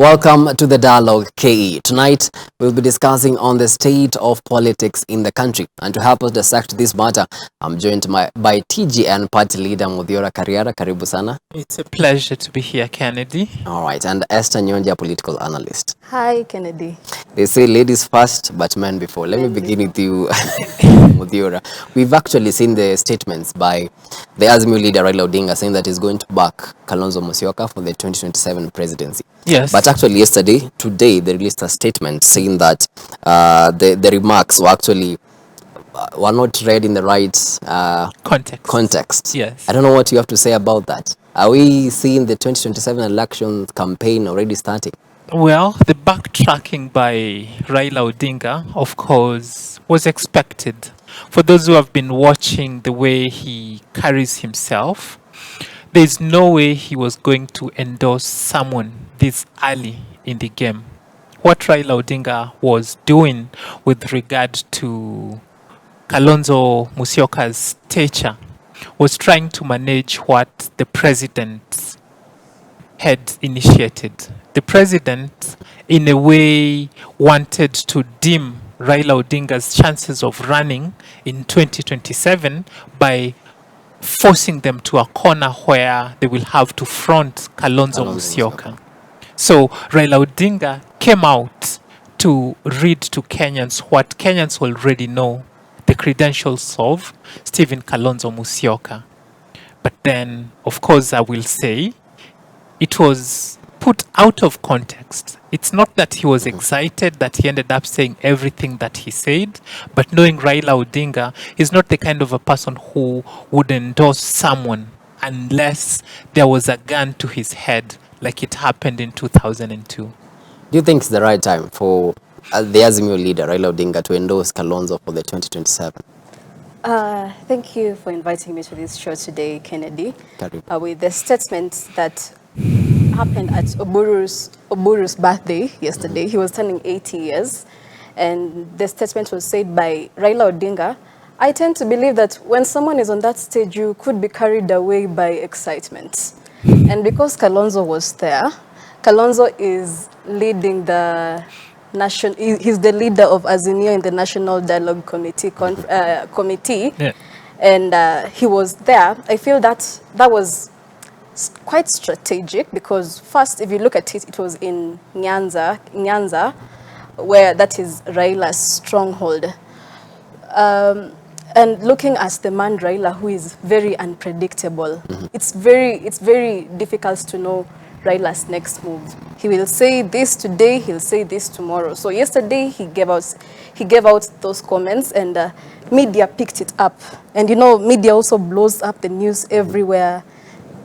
Welcome to the Dialogue KE. Tonight, we'll be discussing on the state of politics in the country. And to help us dissect this matter, I'm joined by TGN Party Leader Muthiora Kariara. Karibu sana. It's a pleasure to be here, Kennedy. All right, and Esther Nyonja, political analyst. Hi, Kennedy. They say ladies first, but men before. Let me begin with you, Muthiora. We've actually seen the statements by the Azimio leader Raila Odinga saying that he's going to back Kalonzo Musyoka for the 2027 presidency. Yes. But actually today, they released a statement saying that the remarks were actually were not read in the right context. Yes. I don't know what you have to say about that. Are we seeing the 2027 election campaign already starting? Well, the backtracking by Raila Odinga, of course, was expected. For those who have been watching the way he carries himself, there's no way he was going to endorse someone this early in the game. What Raila Odinga was doing with regard to Kalonzo Musyoka's stature was trying to manage what the president had initiated. The president, in a way, wanted to dim Raila Odinga's chances of running in 2027 by forcing them to a corner where they will have to front Kalonzo Musyoka. So Raila Odinga came out to read to Kenyans what Kenyans already know, the credentials of Stephen Kalonzo Musyoka. But then, of course, I will say, it was put out of context. It's not that he was excited that he ended up saying everything that he said, but knowing Raila Odinga, he's not the kind of a person who would endorse someone unless there was a gun to his head, like it happened in 2002. Do you think it's the right time for the Azimio leader, Raila Odinga, to endorse Kalonzo for the 2027? Thank you for inviting me to this show today, Kennedy. Karibu. With the statement that happened at Oburu's birthday yesterday. He was turning 80 years, and the statement was said by Raila Odinga. I tend to believe that when someone is on that stage, you could be carried away by excitement. And because Kalonzo was there, Kalonzo is leading the he's the leader of Azimio in the National Dialogue Committee, Yeah. and he was there. I feel that was quite strategic because first, if you look at it, it was in Nyanza, where that is Raila's stronghold. And looking at the man Raila, who is very unpredictable, it's very difficult to know Raila's next move. He will say this today, he'll say this tomorrow. So yesterday he gave out those comments, and media picked it up. And you know, media also blows up the news everywhere.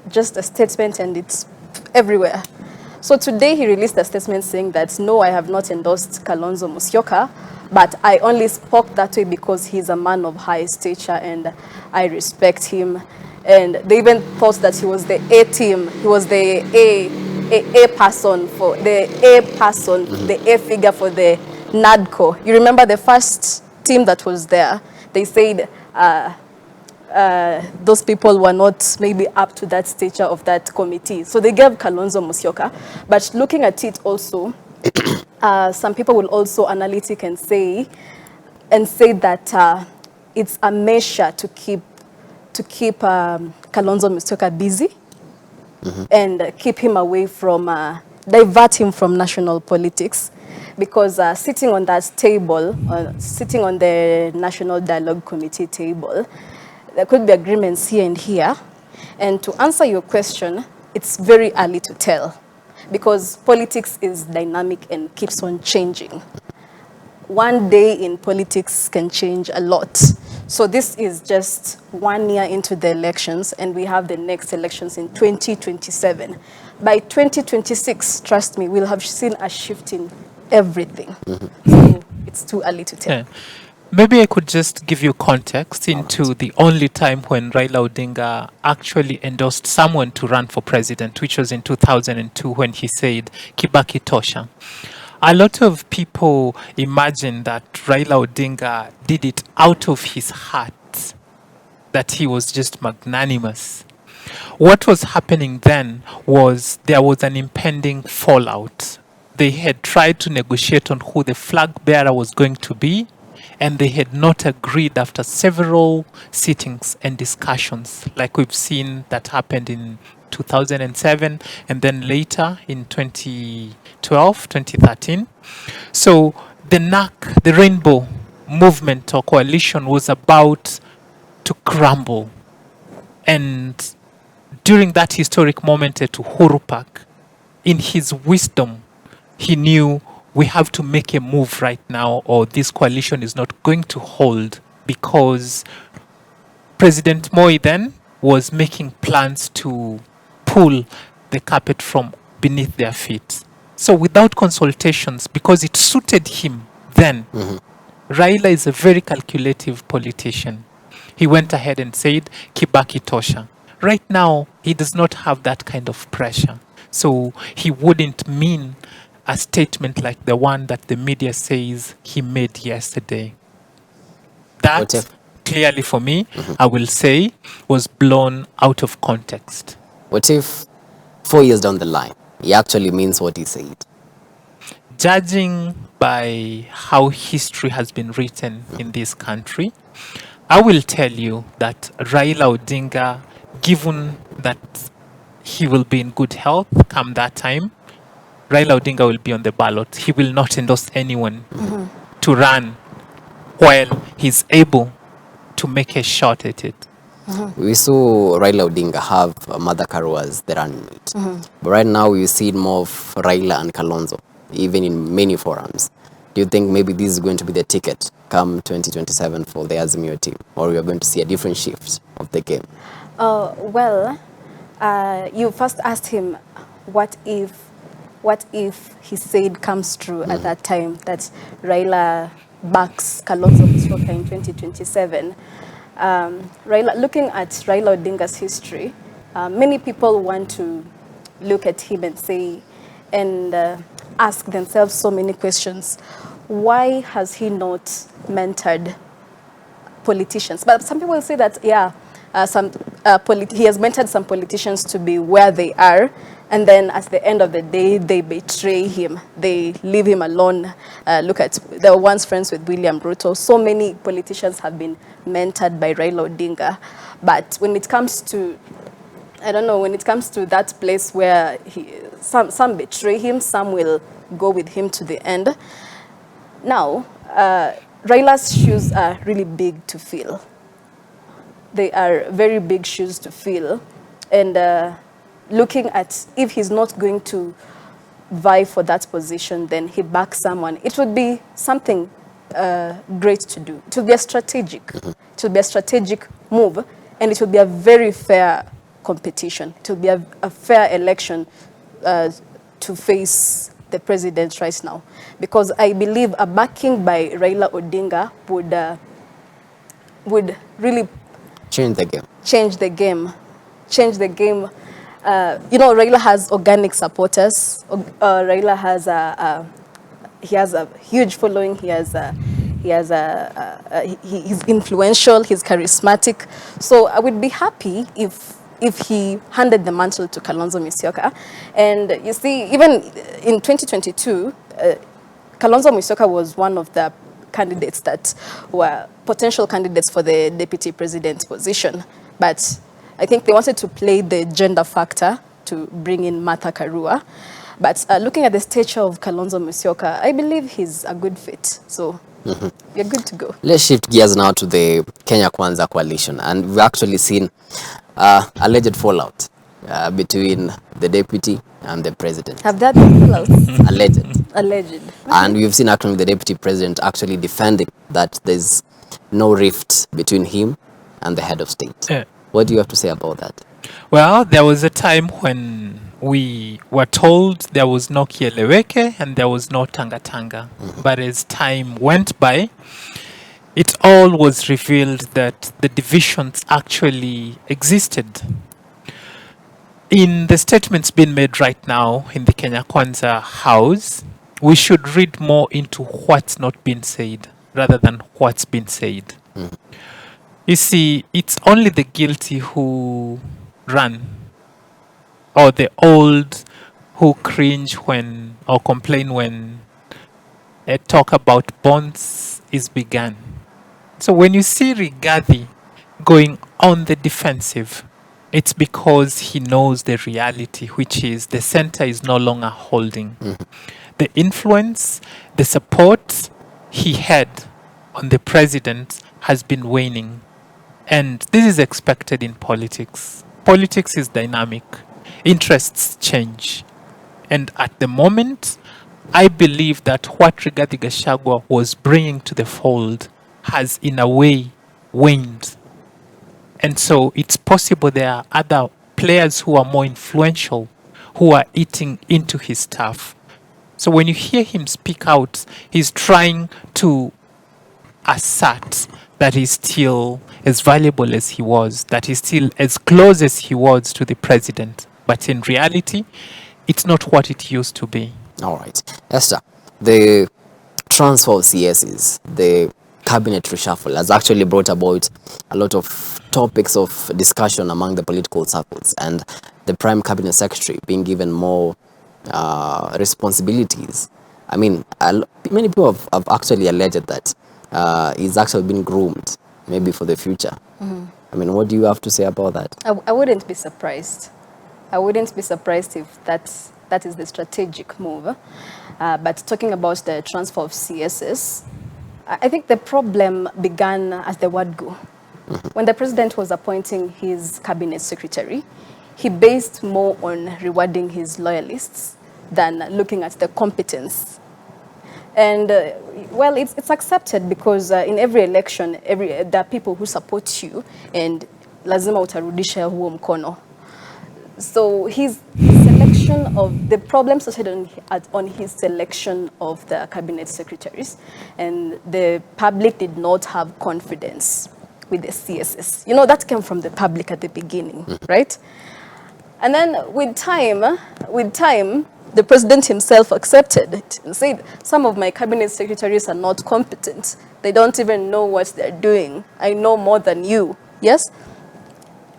Just a statement and it's everywhere. So today he released a statement saying that, no, I have not endorsed Kalonzo Musyoka, but I only spoke that way because he's a man of high stature and I respect him. And they even thought that he was the A team, he was the A person for the A person, the A figure for the NADCO. You remember the first team that was there? They said those people were not maybe up to that stature of that committee. So they gave Kalonzo Musyoka. But looking at it also, some people will also analytic and say that it's a measure to keep Kalonzo Musyoka busy and keep him away from, divert him from national politics. Because sitting on that table, sitting on the National Dialogue Committee table, there could be agreements here and here. And to answer your question, it's very early to tell because politics is dynamic and keeps on changing. One day in politics can change a lot. So this is just 1 year into the elections, and we have the next elections in 2027. By 2026, trust me, we'll have seen a shift in everything. So it's too early to tell. Yeah. Maybe I could just give you context into the only time when Raila Odinga actually endorsed someone to run for president, which was in 2002 when he said, Kibaki Tosha. A lot of people imagine that Raila Odinga did it out of his heart, that he was just magnanimous. What was happening then was there was an impending fallout they had tried to negotiate on who the flag bearer was going to be, and they had not agreed after several sittings and discussions, like we've seen that happened in 2007 and then later in 2012, 2013. So the NAC, the Rainbow Movement or coalition, was about to crumble. And during that historic moment at Uhuru Park, in his wisdom, he knew we have to make a move right now or this coalition is not going to hold, because President Moi then was making plans to pull the carpet from beneath their feet. So without consultations, because it suited him then, Raila is a very calculative politician. He went ahead and said, Kibaki tosha. Right now, he does not have that kind of pressure. So he wouldn't mean a statement like the one that the media says he made yesterday. That, What if- clearly for me, I will say, was blown out of context. What if 4 years down the line, he actually means what he said? Judging by how history has been written in this country, I will tell you that Raila Odinga, given that he will be in good health come that time, Raila Odinga will be on the ballot. He will not endorse anyone to run while he's able to make a shot at it. We saw Raila Odinga have Martha Karua as the running mate. But right now we've seen more of Raila and Kalonzo, even in many forums. Do you think maybe this is going to be the ticket come 2027 for the Azimio team? Or we are going to see a different shift of the game? Well, you first asked him, what if he said comes true at that time that Raila backs Kalonzo Musyoka in 2027? Looking at Raila Odinga's history, many people want to look at him and say, and ask themselves so many questions. Why has he not mentored politicians? But some people say that, yeah, he has mentored some politicians to be where they are, and then at the end of the day, they betray him. They leave him alone. Look at, they were once friends with William Ruto. So many politicians have been mentored by Raila Odinga. But when it comes to, I don't know, when it comes to that place where some betray him, some will go with him to the end. Now, Raila's shoes are really big to fill. They are very big shoes to fill. And looking at if he's not going to vie for that position, then he backs someone. It would be something great to do. It would be a strategic. It would be a strategic move, and it would be a very fair competition. It would be a fair election to face the president right now, because I believe a backing by Raila Odinga would really Change the game. change the game. Change the game. You know, Raila has organic supporters. Raila has he has a huge following. He's influential. He's charismatic. So I would be happy if he handed the mantle to Kalonzo Musyoka. And you see, even in 2022, Kalonzo Musyoka was one of the candidates that were potential candidates for the deputy president's position. But I think they wanted to play the gender factor to bring in Martha Karua. But looking at the stature of Kalonzo Musyoka, I believe he's a good fit. So we're good to go. Let's shift gears now to the Kenya Kwanza coalition. And we've actually seen alleged fallout between the deputy and the president. Have that been close? Alleged. Alleged. And we've seen actually the deputy president actually defending that there's no rift between him and the head of state. Yeah. What do you have to say about that? Well, there was a time when we were told there was no Kieleweke and there was no Tanga Tanga. But as time went by, it all was revealed that the divisions actually existed. In the statements being made right now in the Kenya Kwanza House, we should read more into what's not been said rather than what's been said. You see, it's only the guilty who run, or the old who cringe when or complain when a talk about bonds is begun. So when you see Rigathi going on the defensive, it's because he knows the reality, which is the center is no longer holding. The influence, the support he had on the president has been waning. And this is expected in politics. Politics is dynamic, interests change. And at the moment, I believe that what Rigathi Gachagua was bringing to the fold has, in a way, waned. And so it's possible there are other players who are more influential who are eating into his stuff. So when you hear him speak out, he's trying to assert that he's still as valuable as he was, that he's still as close as he was to the president. But in reality, it's not what it used to be. All right. Esther, the transfer of CSs, the cabinet reshuffle has actually brought about a lot of topics of discussion among the political circles, and the prime cabinet secretary being given more responsibilities. I mean, many people have actually alleged that he's actually been groomed, maybe for the future. I mean, what do you have to say about that? I wouldn't be surprised. I wouldn't be surprised if that is the strategic move. But talking about the transfer of CSs, I think the problem began at the word go. When the president was appointing his cabinet secretary, he based more on rewarding his loyalists than looking at the competence. And well, it's accepted because in every election, there are people who support you, and lazima utarudisha huo mkono. So his selection of the problem started on his selection of the cabinet secretaries, and the public did not have confidence with the CSS. You know, that came from the public at the beginning, right? And then with time, the president himself accepted it and said, some of my cabinet secretaries are not competent. They don't even know what they're doing. I know more than you, yes?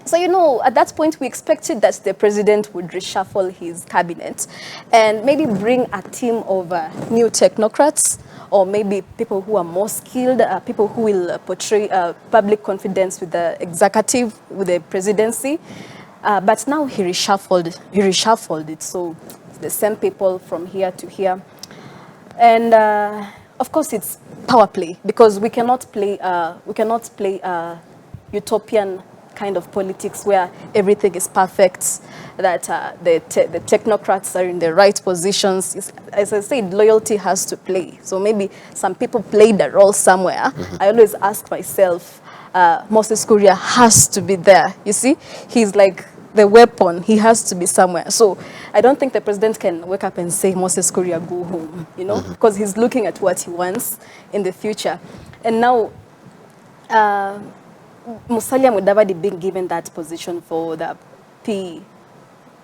So, you know, at that point, we expected that the president would reshuffle his cabinet and maybe bring a team of new technocrats, or maybe people who are more skilled, people who will portray public confidence with the executive, with the presidency. But now he reshuffled it. So the same people from here to here. And of course, it's power play, because we cannot play utopian kind of politics where everything is perfect, that the technocrats are in the right positions. As I said, loyalty has to play. So maybe some people played a role somewhere. I always ask myself, Moses Kuria has to be there. You see, he's like the weapon. He has to be somewhere. So I don't think the president can wake up and say, Moses Kuria, go home, you know, because he's looking at what he wants in the future. And now, Musalia Mudavadi being given that position for the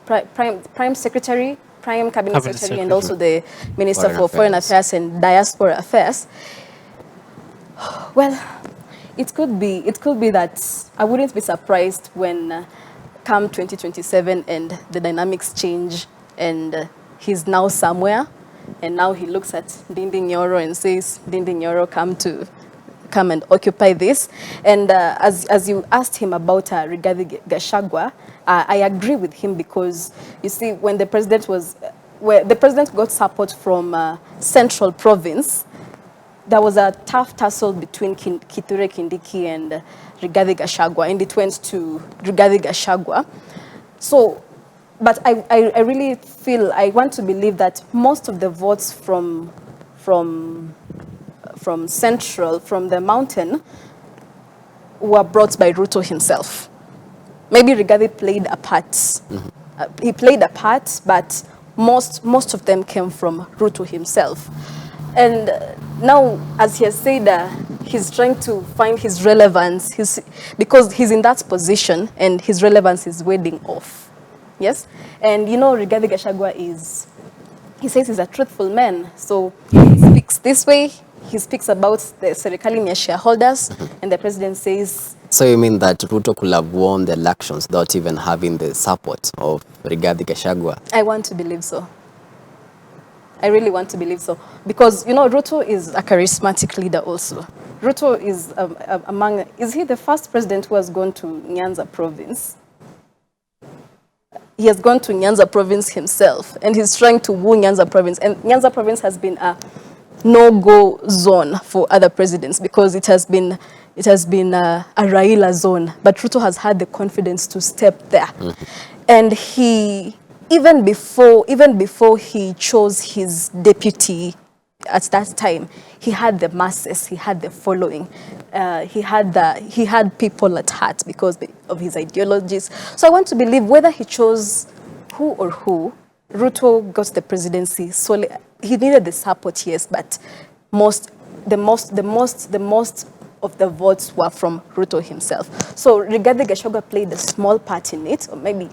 Prime Secretary, Prime Cabinet Secretary, and also the Minister for Foreign Affairs and Diaspora Affairs. Well, it could be that I wouldn't be surprised when come 2027 and the dynamics change and he's now somewhere, and now he looks at Ndindi Nyoro and says, Ndindi Nyoro, come and occupy this. And as you asked him about Rigathi Gachagua, I agree with him, because you see, when the president got support from Central Province, there was a tough tussle between Kithure Kindiki and Rigathi Gachagua, and it went to Rigathi Gachagua. So, but I really feel, I want to believe that most of the votes from Central, from the mountain, were brought by Ruto himself. Maybe Rigathi played a part. He played a part, but most of them came from Ruto himself. And now, as he has said, he's trying to find his relevance, because he's in that position and his relevance is wearing off. Yes? And you know, Rigathi Gachagua he says he's a truthful man. So he speaks this way, he speaks about the serikali ni ya shareholders, and the president says. So you mean that Ruto could have won the elections without even having the support of Rigathi Gachagua? I want to believe so. I really want to believe so. Because, Ruto is a charismatic leader also. Ruto is is he the first president who has gone to Nyanza province? He has gone to Nyanza province himself, and he's trying to woo Nyanza province. And Nyanza province has been a no-go zone for other presidents because it has been a Raila zone. But Ruto has had the confidence to step there. And he, even before he chose his deputy at that time, he had the masses, he had the following, he had people at heart because of his ideologies. So I want to believe whether he chose who, Ruto got the presidency solely. He needed the support, yes, but the most of the votes were from Ruto himself. So Rigathi Gachagua played a small part in it, or maybe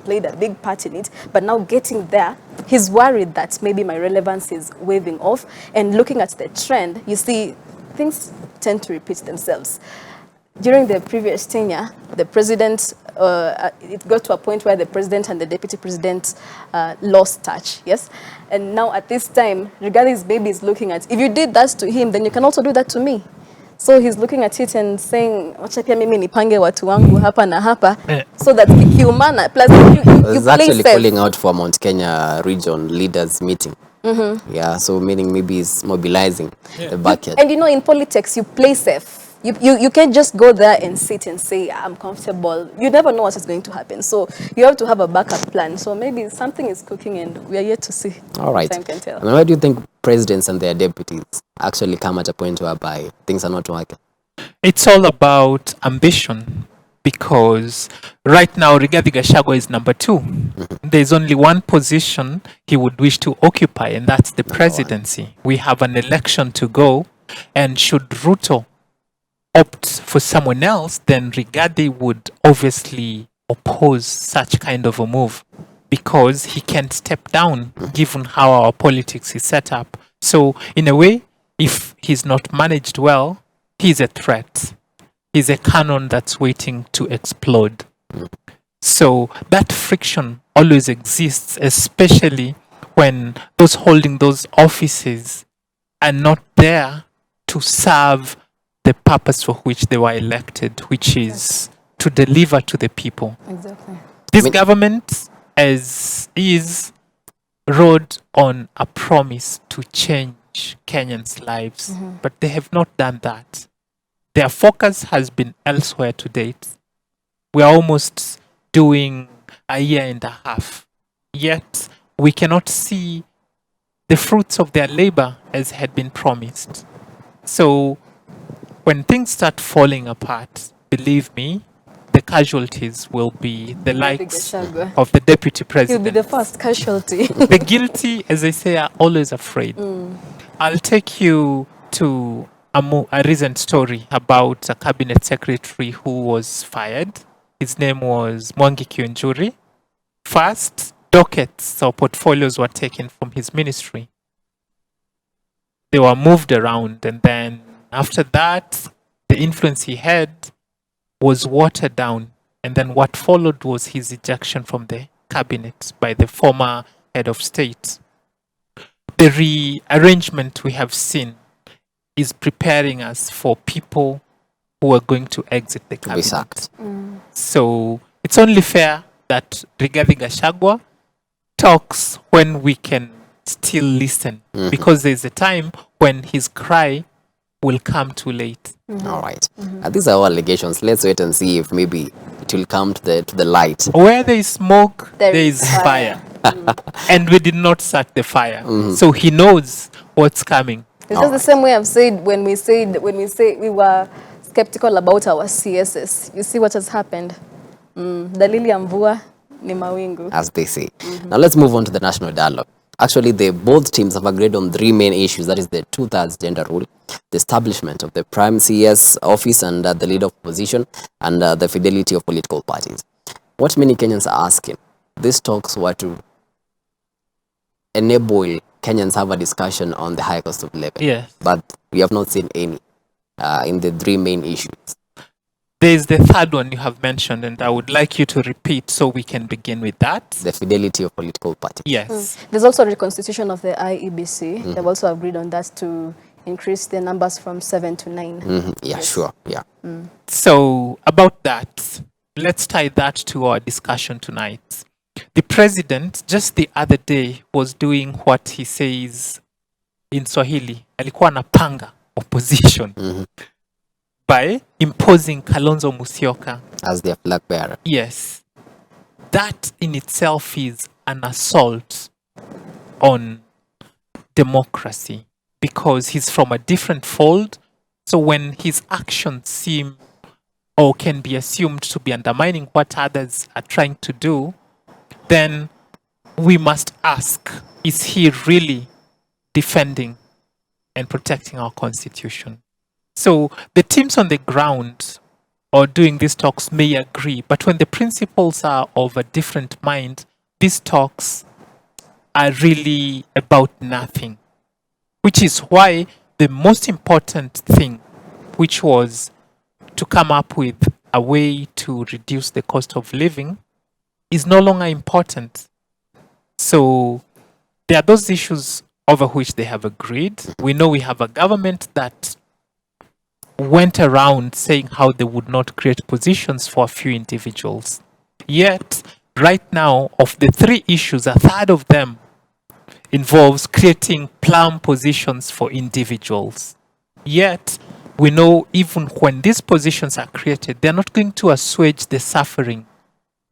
played a big part in it, but now getting there, he's worried that maybe my relevance is waving off. And looking at the trend, you see, things tend to repeat themselves. During the previous tenure, the president, it got to a point where the president and the deputy president lost touch, yes? And now at this time, Rigathi's baby is looking at, if you did that to him, then you can also do that to me. So he's looking at it and saying, wacha pia mimi nipange watu wangu hapa na hapa, so that kiumana, plus you play actually safe. Calling out for Mount Kenya region leaders meeting. Yeah, so meaning maybe he's mobilizing the bucket. And in politics, you play safe. You can't just go there and sit and say, I'm comfortable. You never know what is going to happen. So you have to have a backup plan. So maybe something is cooking and we are yet to see. All right. Time can tell. And why do you think presidents and their deputies actually come at a point whereby things are not working? It's all about ambition, because right now Rigathi Gachagua is number 2. There's only one position he would wish to occupy, and that's the presidency. We have an election to go, and should Ruto opt for someone else, then Rigathi would obviously oppose such kind of a move, because he can't step down given how our politics is set up. So in a way, if he's not managed well, he's a threat. He's a cannon that's waiting to explode. So that friction always exists, especially when those holding those offices are not there to serve the purpose for which they were elected, which is to deliver to the people. Exactly. This government is rode on a promise to change Kenyans' lives, but they have not done that. Their focus has been elsewhere to date. We are almost doing a year and a half, yet we cannot see the fruits of their labor as had been promised. So when things start falling apart, believe me, the casualties will be the likes of the deputy president. He'll be the first casualty. The guilty, as I say, are always afraid. I'll take you to a recent story about a cabinet secretary who was fired. His name was Mwangi Kiunjuri. First, dockets or portfolios were taken from his ministry. They were moved around, and then after that, the influence he had was watered down. And then what followed was his ejection from the cabinet by the former head of state. The rearrangement we have seen is preparing us for people who are going to exit the cabinet. To be sacked. So it's only fair that Rigathi Gachagua talks when we can still listen, because there's a time when his cry will come too late. All right. These are all allegations. Let's wait and see if maybe it will come to the light. Where there is smoke, there is fire. And we did not start the fire. So he knows what's coming. It's just the same way I've said when we say we were skeptical about our CSS. You see what has happened. Dalili ya mvua ni mawingu, as they say. Now let's move on to the national dialogue. Actually, both teams have agreed on 3 main issues. That is the 2/3 gender rule, the establishment of the prime CS office and the leader of opposition, and the fidelity of political parties. What many Kenyans are asking, these talks were to enable Kenyans have a discussion on the high cost of living. Yes. But we have not seen any in the three main issues. There is the third one you have mentioned, and I would like you to repeat so we can begin with that. The fidelity of political parties. Yes. There's also a reconstitution of the IEBC. They've also agreed on that to increase the numbers from 7 to 9. Yeah, sure. Yeah. So, about that, let's tie that to our discussion tonight. The president, just the other day, was doing what he says in Swahili, alikuwa anapanga opposition by imposing Kalonzo Musyoka As their flag bearer. Yes. That in itself is an assault on democracy because he's from a different fold. So when his actions seem or can be assumed to be undermining what others are trying to do, then we must ask, is he really defending and protecting our constitution? So the teams on the ground or doing these talks may agree, but when the principals are of a different mind, these talks are really about nothing. Which is why the most important thing, which was to come up with a way to reduce the cost of living, is no longer important. So there are those issues over which they have agreed. We know we have a government that went around saying how they would not create positions for a few individuals. Yet, right now, of the three issues, a third of them involves creating plum positions for individuals. Yet, we know even when these positions are created, they're not going to assuage the suffering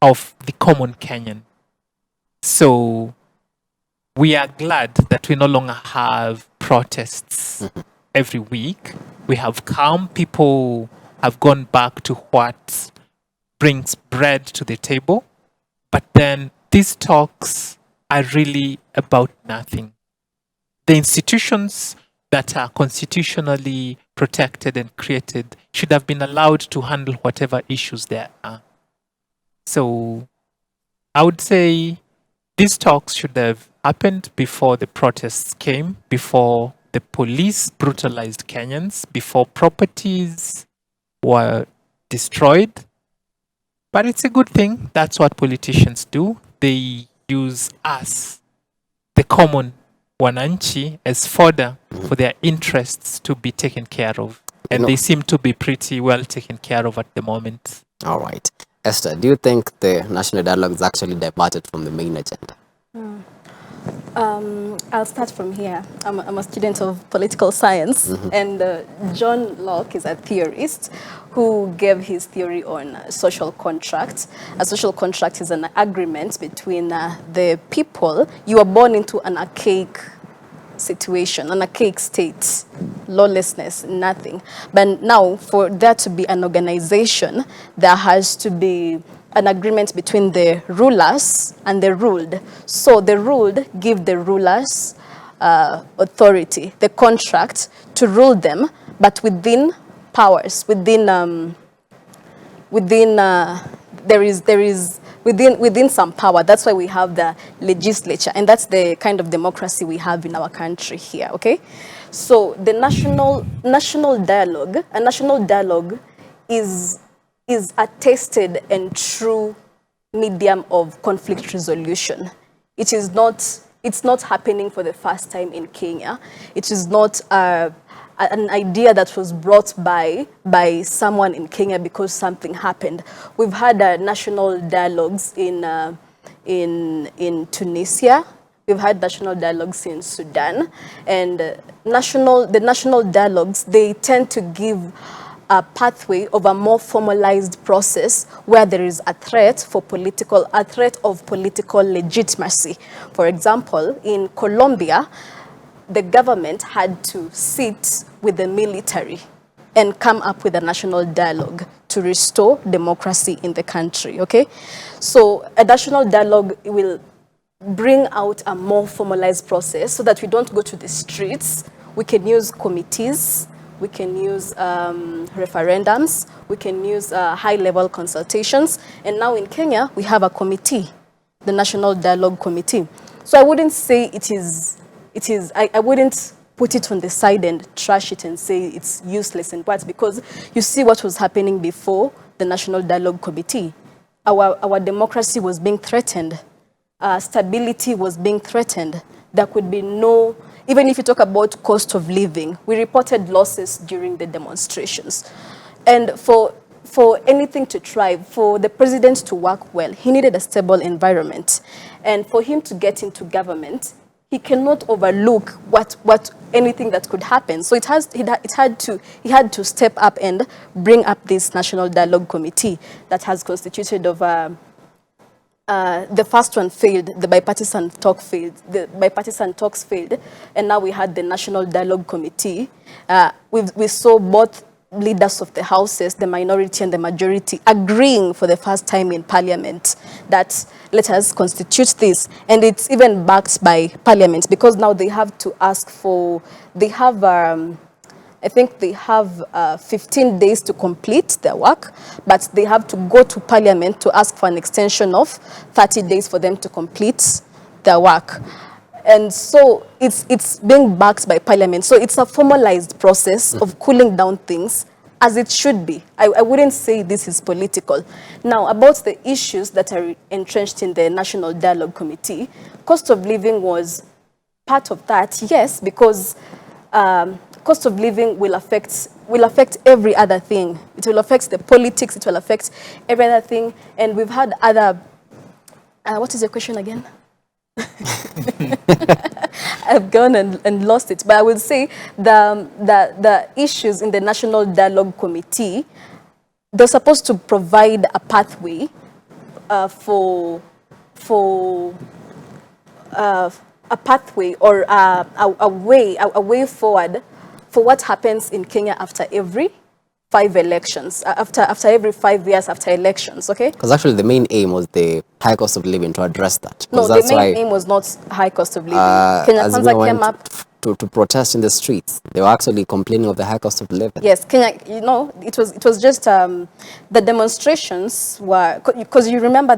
of the common Kenyan. So, we are glad that we no longer have protests every week. We have calm. People have gone back to what brings bread to the table. But then these talks are really about nothing. The institutions that are constitutionally protected and created should have been allowed to handle whatever issues there are. So I would say these talks should have happened before the protests came, before the police brutalized Kenyans, before properties were destroyed. But it's a good thing. That's what politicians do. They use us, the common wananchi, as fodder for their interests to be taken care of. And they seem to be pretty well taken care of at the moment. All right. Esther, do you think the national dialogue is actually diverted from the main agenda? I'll start from here. I'm a student of political science, and John Locke is a theorist who gave his theory on social contract. A social contract is an agreement between the people. You are born into an archaic situation, an archaic state, lawlessness, nothing. But now, for there to be an organization, there has to be an agreement between the rulers and the ruled. So the ruled give the rulers authority, the contract to rule them, but within powers, within some power. That's why we have the legislature, and that's the kind of democracy we have in our country here. Okay, so the national dialogue is a tested and true medium of conflict resolution. It's not happening for the first time in Kenya. It is not an idea that was brought by someone in Kenya because something happened. We've had national dialogues in Tunisia. We've had national dialogues in Sudan, and the national dialogues, they tend to give a pathway of a more formalized process where there is a threat of political legitimacy. For example, in Colombia, the government had to sit with the military and come up with a national dialogue to restore democracy in the country, okay? So a national dialogue will bring out a more formalized process so that we don't go to the streets. We can use committees, we can use referendums, we can use high-level consultations. And now in Kenya, we have a committee, the National Dialogue Committee. So I wouldn't say it is it is, I wouldn't put it on the side and trash it and say it's useless and what, because you see what was happening before the National Dialogue Committee. Our democracy was being threatened. Stability was being threatened. There could be no, even if you talk about cost of living, we reported losses during the demonstrations. And for anything to thrive, for the president to work well, he needed a stable environment. And for him to get into government, he cannot overlook what anything that could happen. So he had to step up and bring up this National Dialogue Committee that has constituted of the first one failed, the bipartisan talks failed, and now we had the National Dialogue Committee. We saw both leaders of the houses, the minority and the majority, agreeing for the first time in parliament that let us constitute this. And it's even backed by parliament, because now they have to ask for, they have, I think they have 15 days to complete their work, but they have to go to parliament to ask for an extension of 30 days for them to complete their work. And so it's being backed by parliament. So it's a formalized process of cooling down things, as it should be. I wouldn't say this is political. Now, about the issues that are entrenched in the National Dialogue Committee, cost of living was part of that, yes, because cost of living will affect every other thing. It will affect the politics, it will affect every other thing. And we've had other, what is your question again? I've gone and lost it. But I would say the issues in the National Dialogue Committee, they're supposed to provide a pathway for a pathway or a way forward for what happens in Kenya after every 5 elections, after every 5 years after elections, okay? Because actually the main aim was the high cost of living, to address that. No, the main aim was not high cost of living. Kenya Kwanza came up to protest in the streets. They were actually complaining of the high cost of living. Yes, Kenya, you know, it was just the demonstrations were, because you remember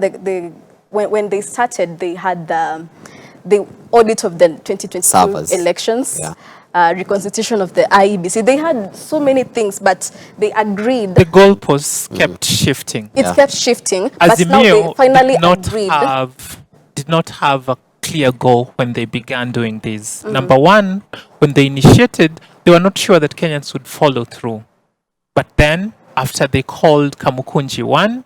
when they started, they had the audit of the 2022 elections. Yeah. Reconstitution of the IEBC. They had so many things, but they agreed. The goalposts kept shifting. It kept shifting, but now they finally agreed. Did not have a clear goal when they began doing this. Number one, when they initiated, they were not sure that Kenyans would follow through. But then, after they called Kamukunji 1,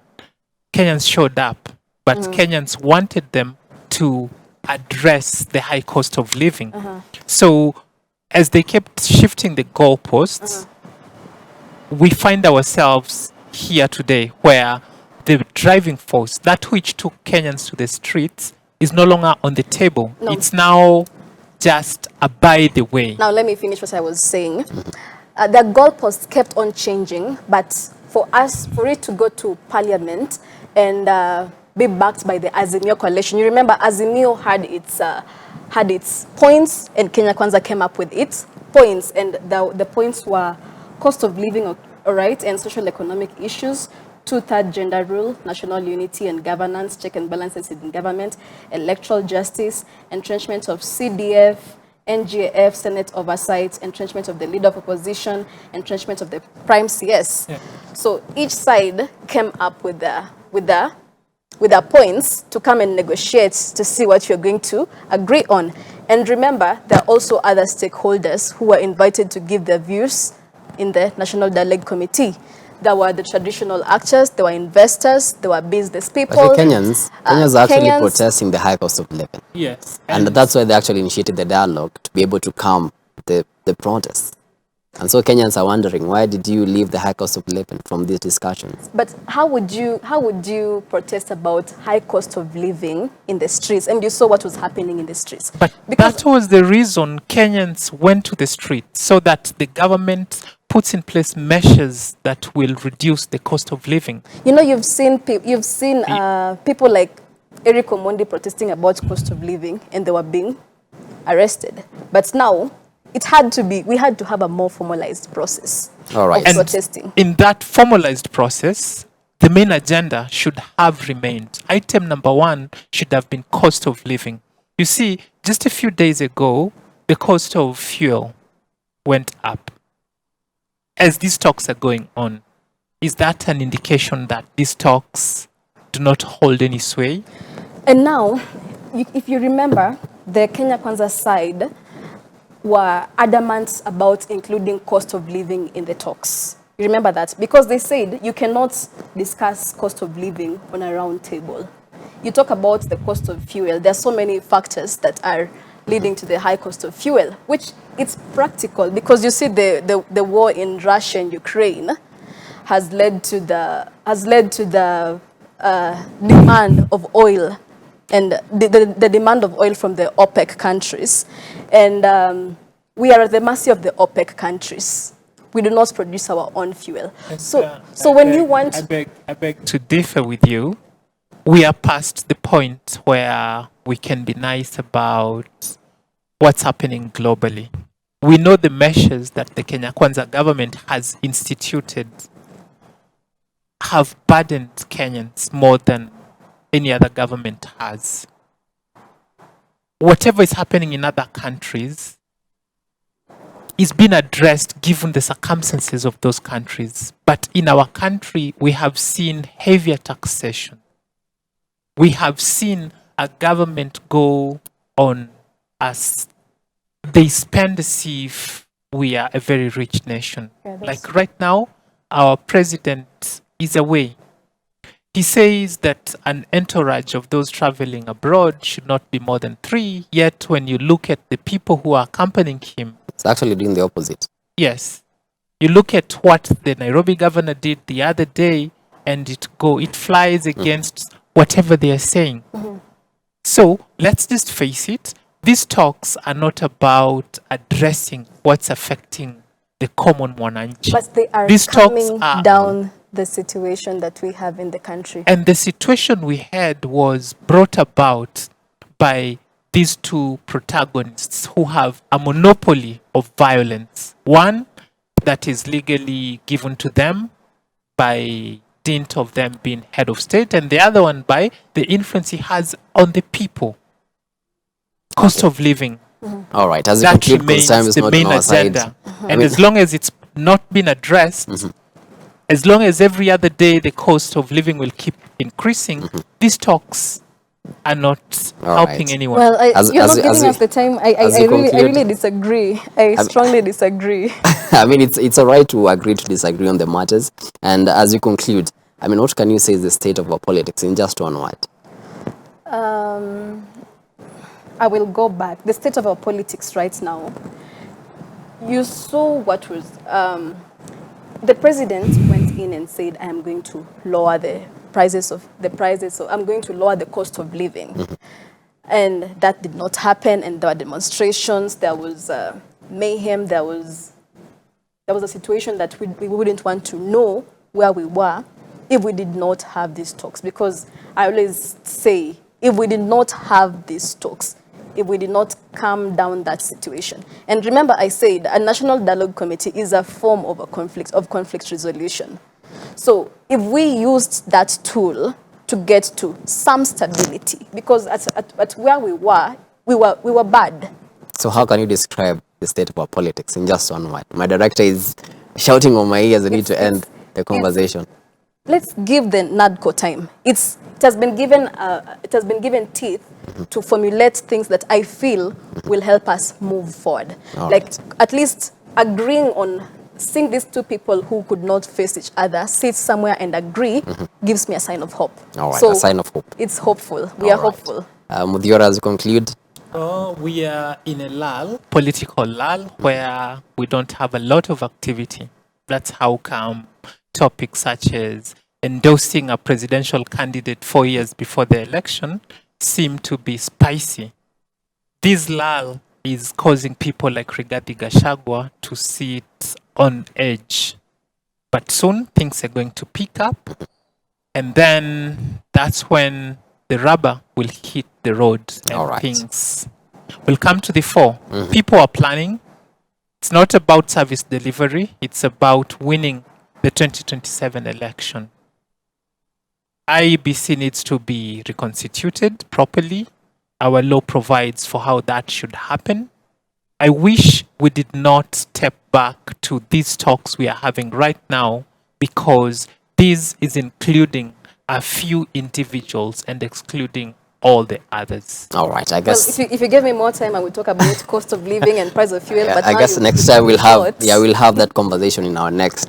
Kenyans showed up. But Kenyans wanted them to address the high cost of living. So, as they kept shifting the goalposts, we find ourselves here today where the driving force, that which took Kenyans to the streets, is no longer on the table. No. It's now just a by the way. Now let me finish what I was saying. The goalposts kept on changing, but for it to go to parliament and be backed by the Azimio coalition, you remember Azimio had its points, and Kenya Kwanza came up with its points, and the points were cost of living, all right, and social economic issues, 2/3 gender rule, national unity and governance, check and balances in government, electoral justice, entrenchment of CDF, NGAF, Senate oversight, entrenchment of the leader of opposition, entrenchment of the prime CS. Yeah. So each side came up with their points to come and negotiate to see what you're going to agree on. And remember, there are also other stakeholders who were invited to give their views in the National Dialogue Committee. There were the traditional actors, there were investors, there were business people. But Kenyans are actually protesting the high cost of living. Yes. And that's why they actually initiated the dialogue, to be able to calm the protests. And so Kenyans are wondering, why did you leave the high cost of living from these discussions? But how would you protest about high cost of living in the streets? And you saw what was happening in the streets. But that was the reason Kenyans went to the streets, so that the government puts in place measures that will reduce the cost of living. You know, you've seen people like Eric Omondi protesting about cost of living, and they were being arrested. But now, we had to have a more formalized process of protesting. In that formalized process, the main agenda should have remained. Item number 1 should have been cost of living. You see, just a few days ago, the cost of fuel went up. As these talks are going on, is that an indication that these talks do not hold any sway? And now, if you remember, the Kenya Kwanza side were adamant about including cost of living in the talks. You remember that? Because they said you cannot discuss cost of living on a round table. You talk about the cost of fuel. There are so many factors that are leading to the high cost of fuel, which it's practical because you see the war in Russia and Ukraine has led to the demand of oil and the demand of oil from the OPEC countries. And we are at the mercy of the OPEC countries. We do not produce our own fuel. So when you want... I beg to differ with you. We are past the point where we can be nice about what's happening globally. We know the measures that the Kenya Kwanza government has instituted have burdened Kenyans more than any other government has. Whatever is happening in other countries is being addressed given the circumstances of those countries. But in our country, we have seen heavier taxation. We have seen a government go on as they spend as if we are a very rich nation. Yeah, like right now, our president is away. He says that an entourage of those traveling abroad should not be more than 3. Yet when you look at the people who are accompanying him, It's actually doing the opposite. yes, you look at what the Nairobi governor did the other day, and it flies against whatever they are saying. So let's just face it, these talks are not about addressing what's affecting the common mwananchi. But they are These talks coming are- down the situation that we have in the country. And the situation we had was brought about by these two protagonists who have a monopoly of violence. One that is legally given to them by dint of them being head of state, and the other one by the influence he has on the people. Cost of living. All right, as we That conclude, because time remains is the not main on our side. agenda. And as long as it's not been addressed, as long as every other day the cost of living will keep increasing, these talks are not All helping right. anyone. Well, As- you're as- not as giving we- us the time. as I we really conclude- disagree. I strongly disagree. I mean, it's all right to agree to disagree on the matters. And as you conclude, I mean, what can you say is the state of our politics in just one word? I will go back. The state of our politics right now. You saw what was the president went in and said, "I am going to lower the prices of So I'm going to lower the cost of living," and that did not happen. And there were demonstrations. There was mayhem. There was a situation that we wouldn't want to know where we were if we did not have these talks. Because I always say, if we did not have these talks, if we did not calm down that situation. And remember, I said a National Dialogue Committee is a form of conflict resolution. So if we used that tool to get to some stability, because at where we were bad. So how can you describe the state of our politics in just one word? My director is shouting on my ears. I need to end the conversation. Let's give the NADCO time. It has been given teeth to formulate things that I feel will help us move forward. All Like right. at least agreeing on seeing these two people who could not face each other sit somewhere and agree gives me a sign of hope. All right, So a sign of hope. It's hopeful. We are All right. hopeful. Muthiora, as you conclude, We are in a lull, political lull, where we don't have a lot of activity. That's how come topics such as endorsing a presidential candidate 4 years before the election seem to be spicy. This lull is causing people like Rigathi Gachagua to sit on edge. But soon things are going to pick up, and then that's when the rubber will hit the road and All right. things will come to the fore. People are planning. It's not about service delivery, it's about winning the 2027 election. IEBC needs to be reconstituted properly. Our law provides for how that should happen. I wish we did not step back to these talks we are having right now, because this is including a few individuals and excluding all the others. All right, I Well, guess. if you give me more time, I will talk about cost of living and price of fuel. But I now guess you next put time it we'll in have short. we'll have that conversation in our next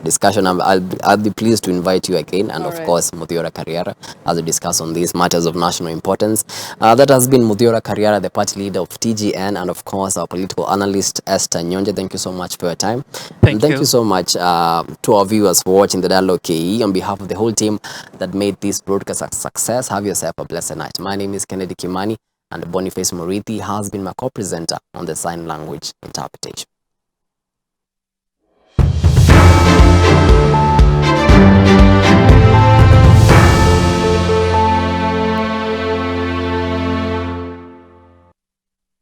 discussion. I'll be pleased to invite you again, and of Alright. course Muthiora Karriara, as we discuss on these matters of national importance. That has been Muthiora Karriara, the party leader of TGN, and of course our political analyst Esther Nyonje. Thank you so much for your time. And thank you so much to our viewers for watching the Dialogue KE. On behalf of the whole team that made this broadcast a success, have yourself a blessed night. My name is Kennedy Kimani, and Boniface Murithi has been my co-presenter on the sign language interpretation.